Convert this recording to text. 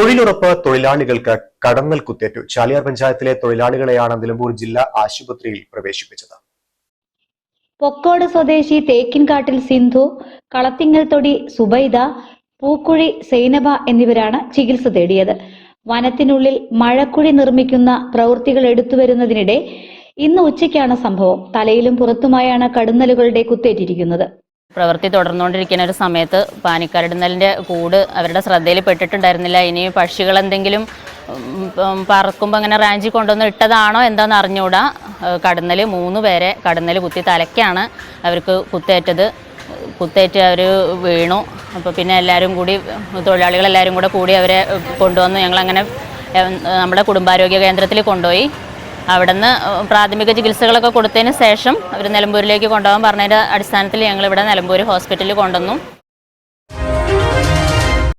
തൊഴിലുറപ്പ് തൊഴിലാളികൾക്ക് കടന്നൽ കുത്തേറ്റു. ചാലിയാർ പഞ്ചായത്തിലെ തൊഴിലാളികളെയാണ് നിലമ്പൂർ ജില്ലാ ആശുപത്രിയിൽ പ്രവേശിപ്പിച്ചത്. പൊക്കോട് സ്വദേശി തേക്കിൻകാട്ടിൽ സിന്ധു, കളത്തിങ്ങൽ തൊടി സുബൈദ, പൂക്കുഴി സൈനബ എന്നിവരാണ് ചികിത്സ തേടിയത്. വനത്തിനുള്ളിൽ മഴക്കുഴി നിർമ്മിക്കുന്ന പ്രവൃത്തികൾ എടുത്തുവരുന്നതിനിടെ ഇന്ന് ഉച്ചയ്ക്കാണ് സംഭവം. തലയിലും പുറത്തുമായാണ് കടന്നലുകളുടെ കുത്തേറ്റിരിക്കുന്നത്. പ്രവൃത്തി തുടർന്നുകൊണ്ടിരിക്കുന്ന ഒരു സമയത്ത് പാനിക്കരടുന്നലിൻ്റെ കൂട് അവരുടെ ശ്രദ്ധയിൽ പെട്ടിട്ടുണ്ടായിരുന്നില്ല. ഇനി പക്ഷികൾ എന്തെങ്കിലും പറക്കുമ്പോൾ അങ്ങനെ റാഞ്ചി കൊണ്ടുവന്ന് ഇട്ടതാണോ എന്താണെന്ന് അറിഞ്ഞുകൂടാ. കടന്നൽ 3 പേരെ കടന്നൽ കുത്തി തലയ്ക്കാണ് അവർക്ക് കുത്തേറ്റത്. കുത്തേറ്റ് അവർ വീണു. അപ്പോൾ പിന്നെ എല്ലാവരും കൂടി തൊഴിലാളികളെല്ലാവരും കൂടി അവരെ കൊണ്ടുവന്ന് ഞങ്ങളങ്ങനെ നമ്മുടെ കുടുംബാരോഗ്യ കേന്ദ്രത്തിൽ കൊണ്ടുപോയി. അവിടെ നിന്ന് പ്രാഥമിക ചികിത്സകളൊക്കെ കൊടുത്തതിന് ശേഷം അവർ നിലമ്പൂരിലേക്ക് കൊണ്ടുപോകാൻ പറഞ്ഞതിൻ്റെ അടിസ്ഥാനത്തിൽ ഞങ്ങളിവിടെ നിലമ്പൂർ ഹോസ്പിറ്റലിൽ കൊണ്ടുവന്നു.